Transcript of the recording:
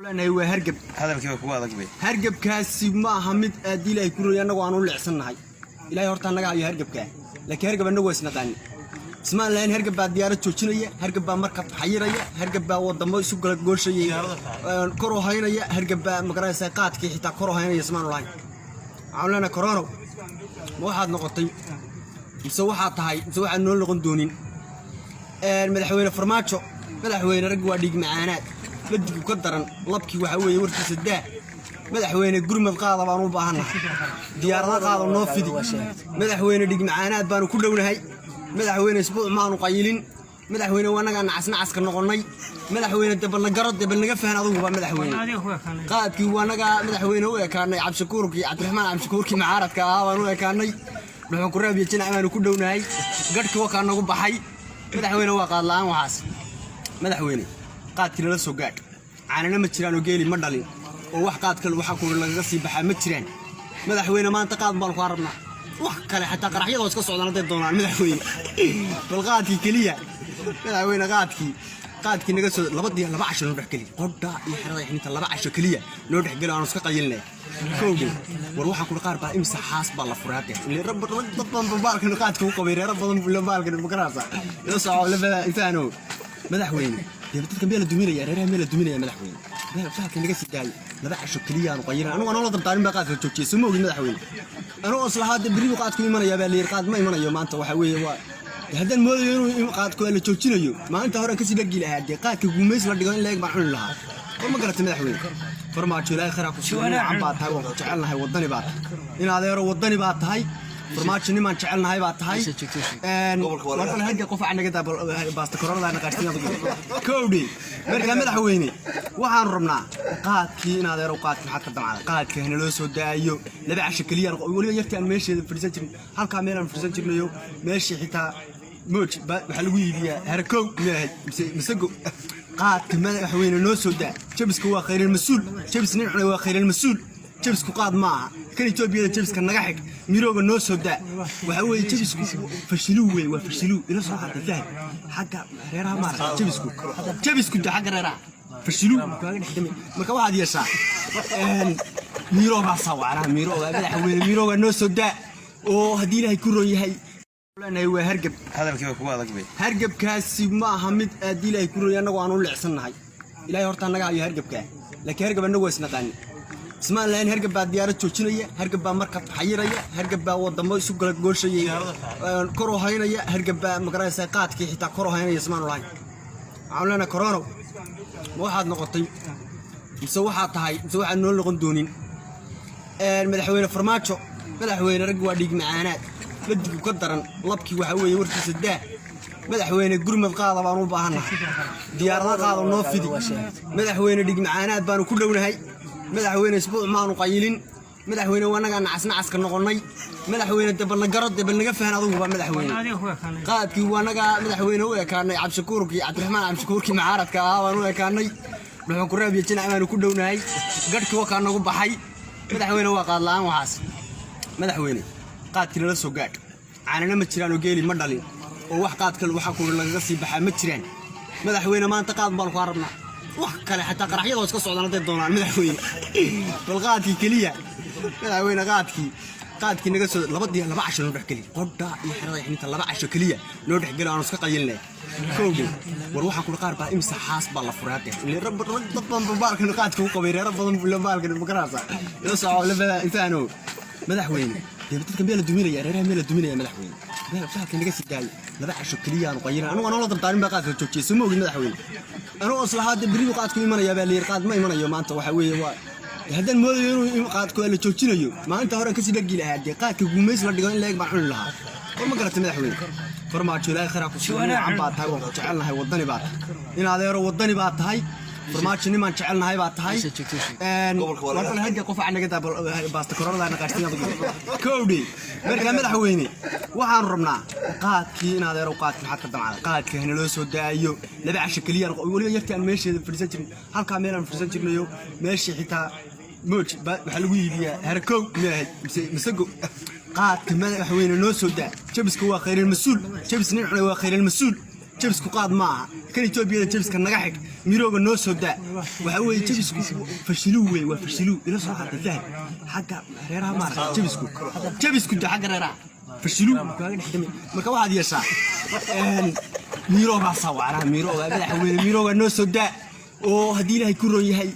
أنا هو هرجب هذا كيف هو هذا كبير هرجب كاسي ما حمد أديله يكون أنا وأنا ولا حسن هاي إلى يهرت أنا قاعد يهرجب كه لكن هرجب أنا واسنا تاني اسمع لين هرجب بعد ديارة تشوشنية هرجب بعد مركب حيرية هرجب بعد وضم يسوق الجول شيء كرو هاينية هرجب بعد مقرأ ساقات كي حتى كرو هاينية اسمع الله عملنا كورونا واحد نقطي مسوي حتى هاي مسوي عنو الغندونين المدحوين فرماتشو مدحوين رجوا ديق معانات بدك قدرا لبكي وحوي ورث سداه مدحوين قرمة قاضي بانو باهنا ديارنا قاضي نوفدي مدحوين ديق معانات بانو كلنا هاي مدحوين اسبوع ما نقيلين مدحوين وانا نعسنا عسكر نقولني مدحوين دبلنا قرد دبلنا فهنا ضوء مدحوين قادكي وانا مدحوين هو كان عبد شكوركي عبد الرحمن عبد شكوركي معارضك وانا كاني نحن كراب يجينا أمانو كلنا هاي قدك وكان نقول بحي مدحوين هو قال لا وحاس مدحوين قادك لا سو قاد عاننا ما جيران وجيلي ما دhalin oo wax qaad kale waxa ku laga sii baxay ma jiraan madaxweyne maanta qaad bal ku arabna wax kale xataa qaraxyada iska socdaan haday doonaan madaxweyne bal qaadki kaliya madaxweyne qaadki naga soo laba casho loo dhaxgali qodda iyo xirada xinta laba casho kaliya loo dhaxgali aan iska qaylinay kowdii war waxa ku qaar baa imsa xaas baa la furaatay in rab dad baalkan qaadka u qabeeyay rab badan la baalkan ma karaasa ila soo la intaano madaxweyne dadka meel duminaya reeraha meel duminaya madaxweyne shaqada laga sii daay laba casho kaliya aan qayrin anu la dabtaarin baa qaadka joojiyay soo moogin madaxweyne anu asla hada bariiq qaadku imanaya baa leer qaad ma imanayo maanta waxa weeye waa hadan moodayo inuu qaadku la joojinayo maanta hore ka sii dhagi lahayd qaadka guumeys la dhigo in leeg baan xulin lahaa ma garatay madaxweyne farmaajo ilaahay khayr ku siiyo aan baa tahay oo jecelnahay wadani baa in adeero wadani baa tahay farmaajo niman jecelnahay baa tahay marka hadda qof anaga baasta corona naqashtiina kowdi marka madaxweyne waxaan rabnaa qaadkii in adeero qaadkii xad ka damacada qaadkii hana loo soo daayo laba casho kaliya waliba yartii aan meesheeda fadhiisan jirin halka meel aan fadhiisan jirnayo meeshii xitaa موج بحلو يبيع هركو مسجو قاد كمان حوينا نوسودا جبس كوا خير المسؤول جبس نحن هو خير المسؤول جبس كقاد معه كان يتوبي جبس كان نجحك ميروغ نوسودا وحوي جبس فشلوه وفشلوه إلى صراحة فهم حاجة غيرها ما جبس كنت حاجة غيرها فشلوه ما كان واحد يسا ميروغ صوا على ميروغ حوي ميروغ نوسودا وهدي له يكون هي أنا هو هرجب هذا كيف هو هذا كبير هرجب كاسي ما حمد أديله يكون أنا وأنا ولا حسن هاي إلى يهرت أنا قاعد يهرجب كه لكن هرجب أنا واسنا تاني اسمع لين هرجب بعد ديارة تشوشنية هرجب بعد مركب حيرية هرجب بعد وضم يسوق الجول شيء كرو هاينية هرجب بعد مقرأ ساقات كي حتى كرو هاينية اسمع الله عملنا كورونا واحد نقطي مسوي حتى هاي مسوي عنو الغندونين المدحوين فرماتشو مدحوين رجوا ديق معانات بدك قدرا لبكي وحوي ورث سداه مدحوين قرمة قاضي بانو باهنا ديارنا قاضي نوفدي مدحوين ديق معانات بانو كلنا هاي مدحوين اسبوع ما نقيلين مدحوين وانا نعسنا عسكر نقولني مدحوين دبلنا قرد دبلنا فهنا ضوء مدحوين قادكي وانا مدحوين هو كان عبد شكوركي عبد الرحمن عبد شكوركي معارضك وانا كاني نحن كراب يجينا أمانو كلنا هاي قدك وكان نقول بحي مدحوين هو قال لا وحاس مدحوين qaadkii la soo gaad aanana ma jiraan oo geeli ma dhalin oo wax qaad kale waxa ku laga sii baxay ma jiraan madaxweyne maanta qaad bal ku arabna wax kale xataa qaraxyada iska socdaan haday doonaan madaxweyne bal qaadki kaliya madaxweyne qaadki naga soo laba casho loo dhaxgali qodda iyo xirada xinta laba casho kaliya loo dhaxgali aan iska qaylinay kowdii war waxa ku qaar baa imsa xaas baa la furaatay in rab dad baalkan qaadka u qabeeyay rab badan la baalkan ma karaasa ila soo la intaano madaxweyne dadka meel duminaya reeraha meel duminaya madaxweyne shaqada laga sii daay laba casho kaliya aan qayrin anu la dabtaarin baa qaadka joojiyay soo moogin madaxweyne anu asla hada bariiq qaadku imanaya baa leer qaad ma imanayo maanta waxa weeye waa hadan moodayo inuu qaadku la joojinayo maanta hore ka sii dhagi lahayd qaadka guumeys la dhigo in leeg baan xulin lahaa ma garatay madaxweyne farmaajo ilaahay khayr ku siiyo aan baa tahay oo jecelnahay wadani baa in adeero wadani baa tahay farmaajo niman jecelnahay baa tahay marka hadda qof anaga baasta corona naqashtiina kowdi marka madaxweyne waxaan rabnaa qaadkii in adeero qaadkii xad ka damacada qaadkii hana loo soo daayo laba casho kaliya waliba yartii aan meesheeda fadhiisan jirin halka meel aan fadhiisan jirnayo meeshii xitaa موج بحلو يبيع هركو مسجو قاد كمان حوينا نوسودا جبس كوا خير المسؤول جبس نحن هو خير المسؤول jabisku qaad maaha kan Itoobiya jabiska naga xig mirooga noo soo daa waxa weeye jabisku fashilu weey waa fashilu ila soo xadafay xagga reeraha maarka jabisku xagga reeraha fashilu kaaga dhexdamay marka waxaad yeeshaa mirooga sawara mirooga madaxweyne mirooga noo soo daa oo hadii ilaahay ku roon yahay